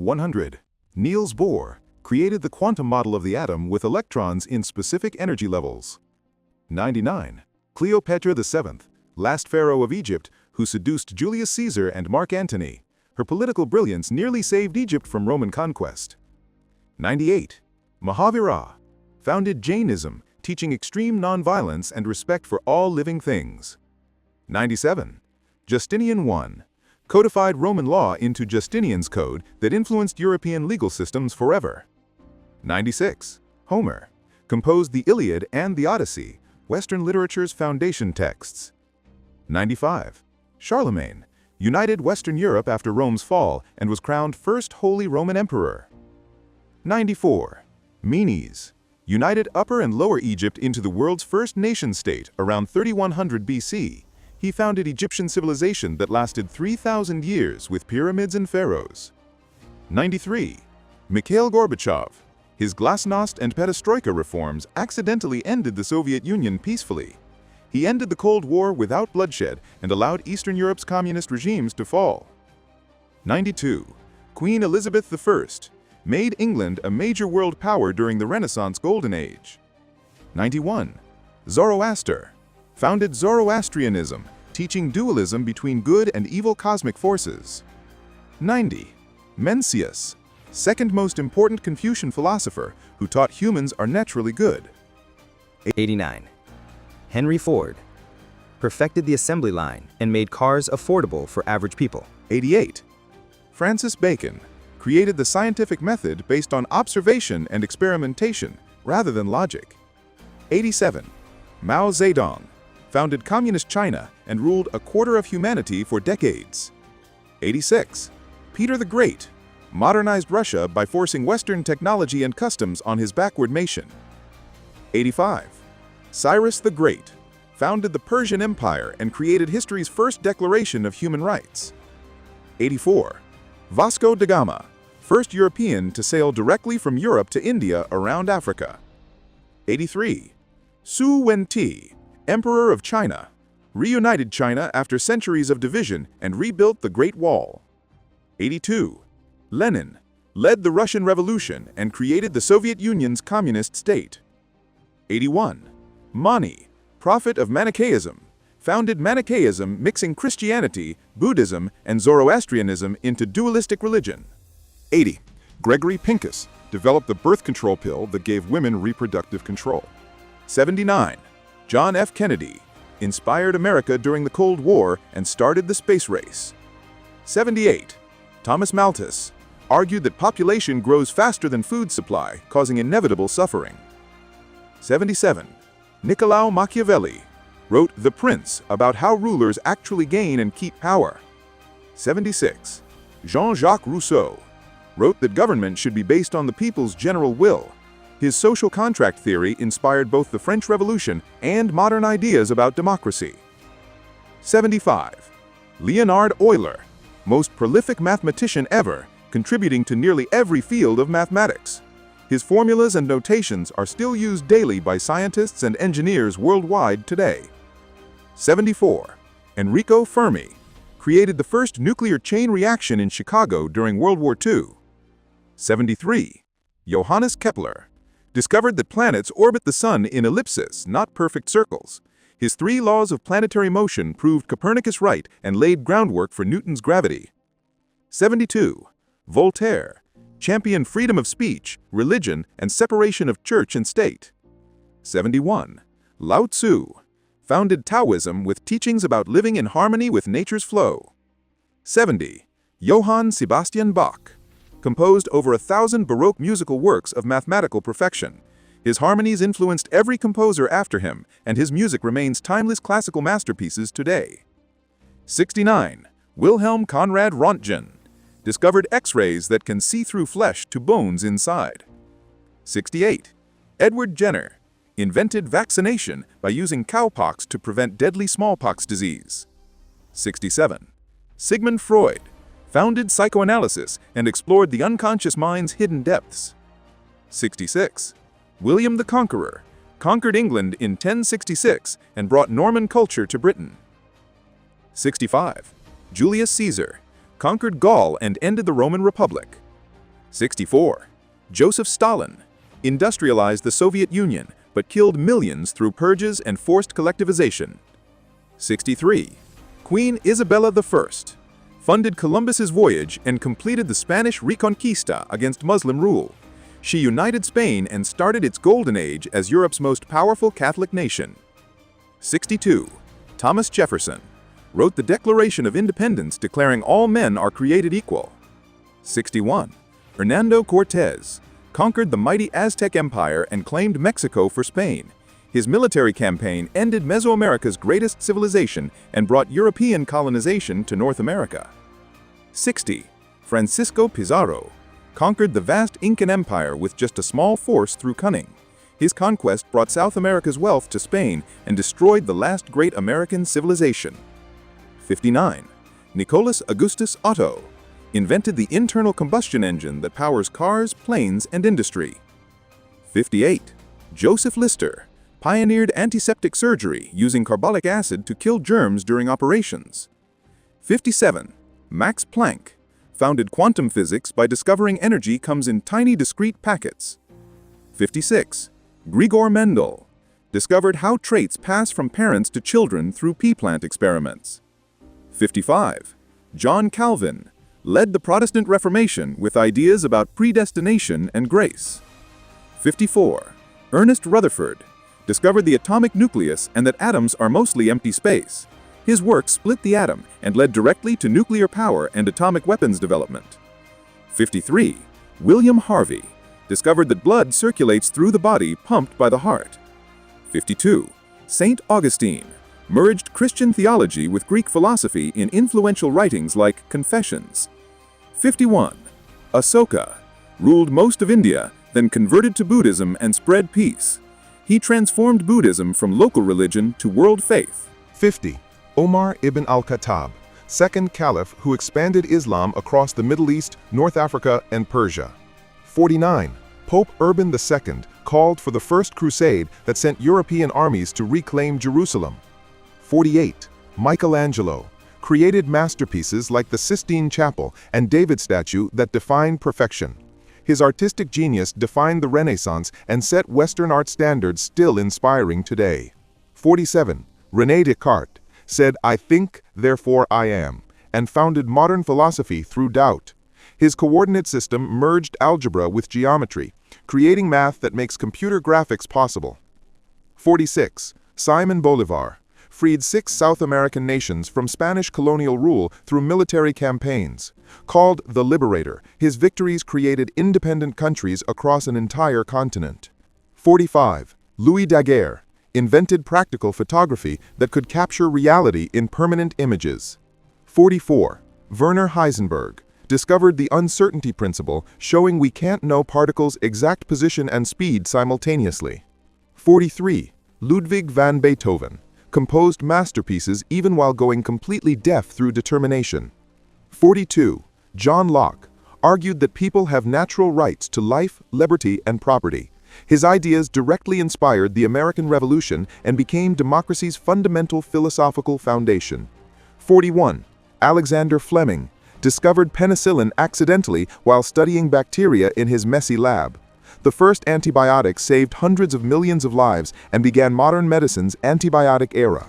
100. Niels Bohr created the quantum model of the atom with electrons in specific energy levels. 99. Cleopatra VII, last pharaoh of Egypt, who seduced Julius Caesar and Mark Antony. Her political brilliance nearly saved Egypt from Roman conquest. 98. Mahavira founded Jainism, teaching extreme nonviolence and respect for all living things. 97. Justinian I codified Roman law into Justinian's Code that influenced European legal systems forever. 96. Homer composed the Iliad and the Odyssey, Western literature's foundation texts. 95. Charlemagne united Western Europe after Rome's fall and was crowned first Holy Roman Emperor. 94. Menes united Upper and Lower Egypt into the world's first nation-state around 3100 BC. He founded Egyptian civilization that lasted 3,000 years with pyramids and pharaohs. 93. Mikhail Gorbachev. His glasnost and perestroika reforms accidentally ended the Soviet Union peacefully. He ended the Cold War without bloodshed and allowed Eastern Europe's communist regimes to fall. 92. Queen Elizabeth I made England a major world power during the Renaissance Golden Age. 91. Zoroaster founded Zoroastrianism, teaching dualism between good and evil cosmic forces. 90. Mencius, second most important Confucian philosopher who taught humans are naturally good. 89. Henry Ford perfected the assembly line and made cars affordable for average people. 88. Francis Bacon created the scientific method based on observation and experimentation rather than logic. 87. Mao Zedong founded Communist China and ruled a quarter of humanity for decades. 86. Peter the Great modernized Russia by forcing Western technology and customs on his backward nation. 85. Cyrus the Great founded the Persian Empire and created history's first declaration of human rights. 84. Vasco da Gama, first European to sail directly from Europe to India around Africa. 83. Su Wen-ti, Emperor of China, reunited China after centuries of division and rebuilt the Great Wall. 82. Lenin led the Russian Revolution and created the Soviet Union's communist state. 81. Mani, prophet of Manichaeism, founded Manichaeism, mixing Christianity, Buddhism, and Zoroastrianism into dualistic religion. 80. Gregory Pincus developed the birth control pill that gave women reproductive control. 79. John F. Kennedy inspired America during the Cold War and started the space race. 78. Thomas Malthus argued that population grows faster than food supply, causing inevitable suffering. 77. Niccolò Machiavelli wrote The Prince about how rulers actually gain and keep power. 76. Jean-Jacques Rousseau wrote that government should be based on the people's general will. His social contract theory inspired both the French Revolution and modern ideas about democracy. 75. Leonhard Euler, most prolific mathematician ever, contributing to nearly every field of mathematics. His formulas and notations are still used daily by scientists and engineers worldwide today. 74. Enrico Fermi created the first nuclear chain reaction in Chicago during World War II. 73. Johannes Kepler discovered that planets orbit the Sun in ellipses, not perfect circles. His 3 laws of planetary motion proved Copernicus right and laid groundwork for Newton's gravity. 72. Voltaire championed freedom of speech, religion, and separation of church and state. 71. Lao Tzu founded Taoism with teachings about living in harmony with nature's flow. 70. Johann Sebastian Bach composed over 1,000 Baroque musical works of mathematical perfection. His harmonies influenced every composer after him, and his music remains timeless classical masterpieces today. 69. Wilhelm Conrad Röntgen discovered X-rays that can see through flesh to bones inside. 68. Edward Jenner invented vaccination by using cowpox to prevent deadly smallpox disease. 67. Sigmund Freud founded psychoanalysis and explored the unconscious mind's hidden depths. 66. William the Conqueror conquered England in 1066 and brought Norman culture to Britain. 65. Julius Caesar conquered Gaul and ended the Roman Republic. 64. Joseph Stalin industrialized the Soviet Union but killed millions through purges and forced collectivization. 63. Queen Isabella I funded Columbus's voyage and completed the Spanish Reconquista against Muslim rule. She united Spain and started its golden age as Europe's most powerful Catholic nation. 62. Thomas Jefferson wrote the Declaration of Independence declaring all men are created equal. 61. Hernando Cortés conquered the mighty Aztec Empire and claimed Mexico for Spain. His military campaign ended Mesoamerica's greatest civilization and brought European colonization to North America. 60. Francisco Pizarro conquered the vast Incan Empire with just a small force through cunning. His conquest brought South America's wealth to Spain and destroyed the last great American civilization. 59. Nicholas Augustus Otto invented the internal combustion engine that powers cars, planes, and industry. 58. Joseph Lister pioneered antiseptic surgery using carbolic acid to kill germs during operations. 57. Max Planck founded quantum physics by discovering energy comes in tiny discrete packets. 56. Grigor Mendel discovered how traits pass from parents to children through pea plant experiments. 55. John Calvin led the Protestant Reformation with ideas about predestination and grace. 54. Ernest Rutherford discovered the atomic nucleus and that atoms are mostly empty space. His work split the atom and led directly to nuclear power and atomic weapons development. 53. William Harvey discovered that blood circulates through the body pumped by the heart. 52. St. Augustine merged Christian theology with Greek philosophy in influential writings like Confessions. 51. Asoka ruled most of India, then converted to Buddhism and spread peace. He transformed Buddhism from local religion to world faith. 50. Omar ibn al-Khattab, second caliph who expanded Islam across the Middle East, North Africa, and Persia. 49. Pope Urban II called for the First Crusade that sent European armies to reclaim Jerusalem. 48. Michelangelo created masterpieces like the Sistine Chapel and David statue that define perfection. His artistic genius defined the Renaissance and set Western art standards still inspiring today. 47. René Descartes said, "I think, therefore I am," and founded modern philosophy through doubt. His coordinate system merged algebra with geometry, creating math that makes computer graphics possible. 46. Simon Bolivar freed 6 South American nations from Spanish colonial rule through military campaigns. Called the Liberator, his victories created independent countries across an entire continent. 45. Louis Daguerre invented practical photography that could capture reality in permanent images. 44. Werner Heisenberg discovered the uncertainty principle, showing we can't know particles' exact position and speed simultaneously. 43. Ludwig van Beethoven composed masterpieces even while going completely deaf through determination. 42. John Locke argued that people have natural rights to life, liberty, and property. His ideas directly inspired the American Revolution and became democracy's fundamental philosophical foundation. 41. Alexander Fleming discovered penicillin accidentally while studying bacteria in his messy lab. The first antibiotic saved hundreds of millions of lives and began modern medicine's antibiotic era.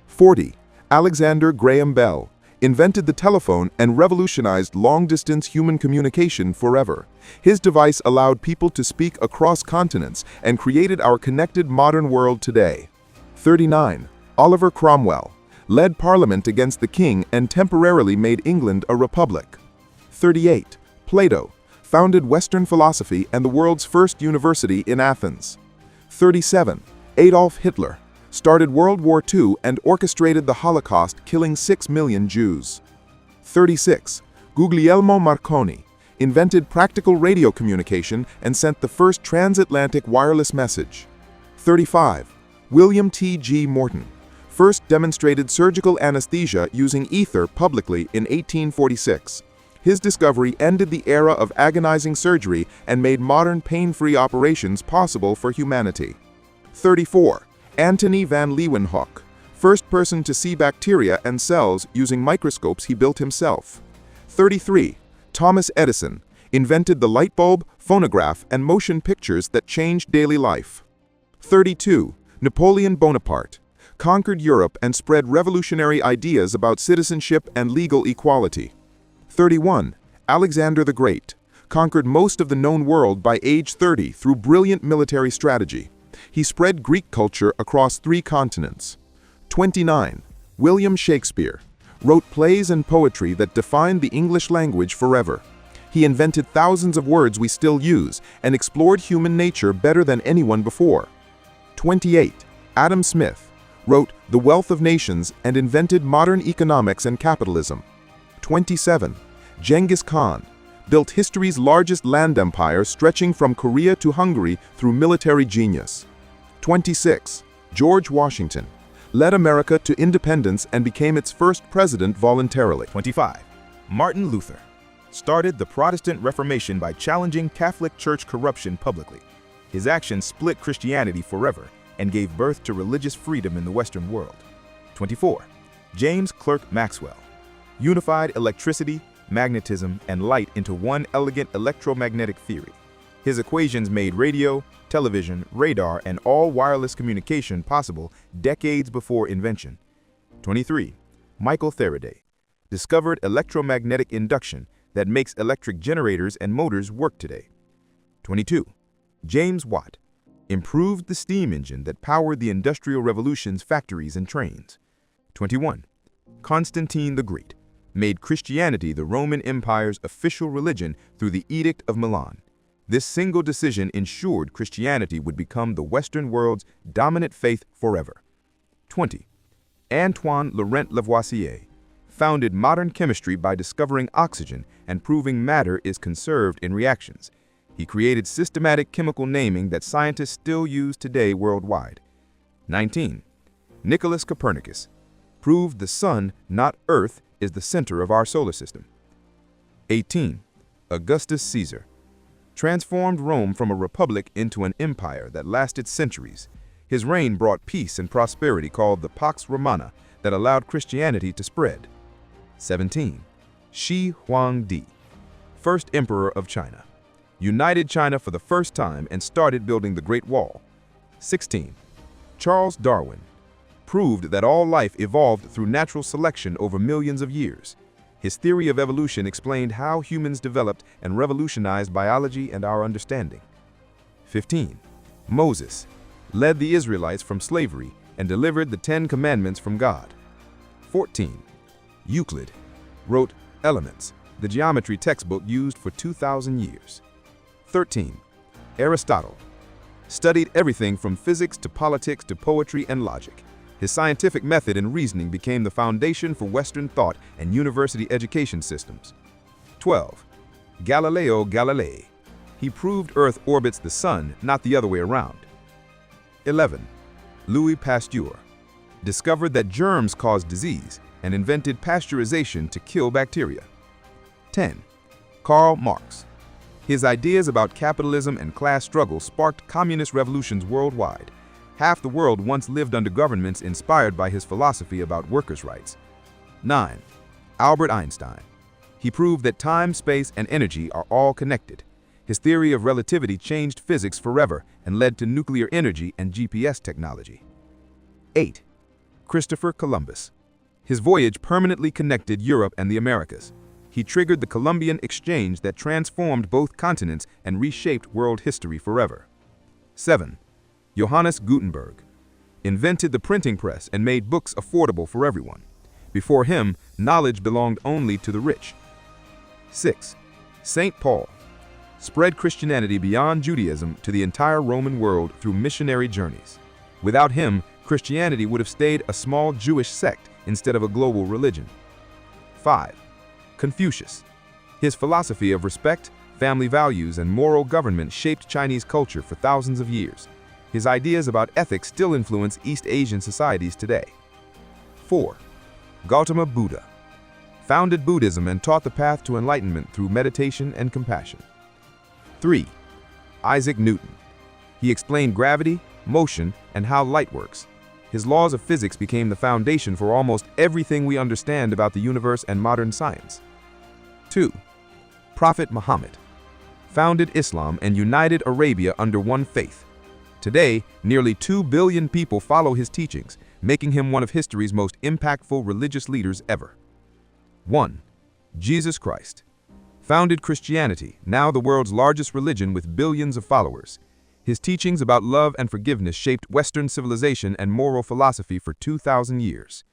40. Alexander Graham Bell invented the telephone and revolutionized long-distance human communication forever. His device allowed people to speak across continents and created our connected modern world today. 39. Oliver Cromwell led Parliament against the king and temporarily made England a republic. 38. Plato founded Western philosophy and the world's first university in Athens. 37. Adolf Hitler started World War II and orchestrated the Holocaust, killing 6 million Jews. 36. Guglielmo Marconi invented practical radio communication and sent the first transatlantic wireless message. 35. William T.G. Morton first demonstrated surgical anesthesia using ether publicly in 1846. His discovery ended the era of agonizing surgery and made modern pain-free operations possible for humanity. 34. Antony van Leeuwenhoek, first person to see bacteria and cells using microscopes he built himself. 33. Thomas Edison Invented the light bulb, phonograph, and motion pictures that changed daily life. 32. Napoleon Bonaparte. Conquered Europe and spread revolutionary ideas about citizenship and legal equality. 31. Alexander the Great. Conquered most of the known world by age 30 through brilliant military strategy. He spread Greek culture across 3 continents. 29. William Shakespeare. Wrote plays and poetry that defined the English language forever. He invented thousands of words we still use and explored human nature better than anyone before. 28. Adam Smith. Wrote The Wealth of Nations and invented modern economics and capitalism. 27. Genghis Khan. Built history's largest land empire stretching from Korea to Hungary through military genius. 26. George Washington. Led America to independence and became its first president voluntarily. 25. Martin Luther. Started the Protestant Reformation by challenging Catholic Church corruption publicly. His actions split Christianity forever and gave birth to religious freedom in the Western world. 24. James Clerk Maxwell. Unified electricity, magnetism, and light into one elegant electromagnetic theory. His equations made radio, television, radar, and all wireless communication possible decades before invention. 23. Michael Faraday. Discovered electromagnetic induction that makes electric generators and motors work today. 22. James Watt. Improved the steam engine that powered the Industrial Revolution's factories and trains. 21. Constantine the Great. Made Christianity the Roman Empire's official religion through the Edict of Milan. This single decision ensured Christianity would become the Western world's dominant faith forever. 20. Antoine Laurent Lavoisier. Founded modern chemistry by discovering oxygen and proving matter is conserved in reactions. He created systematic chemical naming that scientists still use today worldwide. 19. Nicholas Copernicus. Proved the sun, not Earth, is the center of our solar system. 18. Augustus Caesar. Transformed Rome from a republic into an empire that lasted centuries. His reign brought peace and prosperity called the Pax Romana that allowed Christianity to spread. 17. Shi Huangdi. First emperor of China. United China for the first time and started building the Great Wall. 16. Charles Darwin. Proved that all life evolved through natural selection over millions of years. His theory of evolution explained how humans developed and revolutionized biology and our understanding. 15. Moses. Led the Israelites from slavery and delivered the 10 Commandments from God. 14. Euclid. Wrote Elements, the geometry textbook used for 2,000 years. 13. Aristotle. Studied everything from physics to politics to poetry and logic. His scientific method and reasoning became the foundation for Western thought and university education systems. 12. Galileo Galilei. He proved Earth orbits the sun, not the other way around. 11. Louis Pasteur. Discovered that germs cause disease and invented pasteurization to kill bacteria. 10. Karl Marx. His ideas about capitalism and class struggle sparked communist revolutions worldwide. Half the world once lived under governments inspired by his philosophy about workers' rights. 9. Albert Einstein. He proved that time, space, and energy are all connected. His theory of relativity changed physics forever and led to nuclear energy and GPS technology. 8. Christopher Columbus. His voyage permanently connected Europe and the Americas. He triggered the Columbian Exchange that transformed both continents and reshaped world history forever. 7. Johannes Gutenberg. Invented the printing press and made books affordable for everyone. Before him, knowledge belonged only to the rich. 6. St. Paul. Spread Christianity beyond Judaism to the entire Roman world through missionary journeys. Without him, Christianity would have stayed a small Jewish sect instead of a global religion. 5. Confucius. His philosophy of respect, family values, and moral government shaped Chinese culture for thousands of years. His ideas about ethics still influence East Asian societies today. 4. Gautama Buddha. Founded Buddhism and taught the path to enlightenment through meditation and compassion. 3. Isaac Newton. He explained gravity, motion, and how light works. His laws of physics became the foundation for almost everything we understand about the universe and modern science. 2. Prophet Muhammad. founded Islam and united Arabia under one faith. Today, nearly 2 billion people follow his teachings, making him one of history's most impactful religious leaders ever. 1. Jesus Christ. Founded Christianity, now the world's largest religion with billions of followers. His teachings about love and forgiveness shaped Western civilization and moral philosophy for 2,000 years.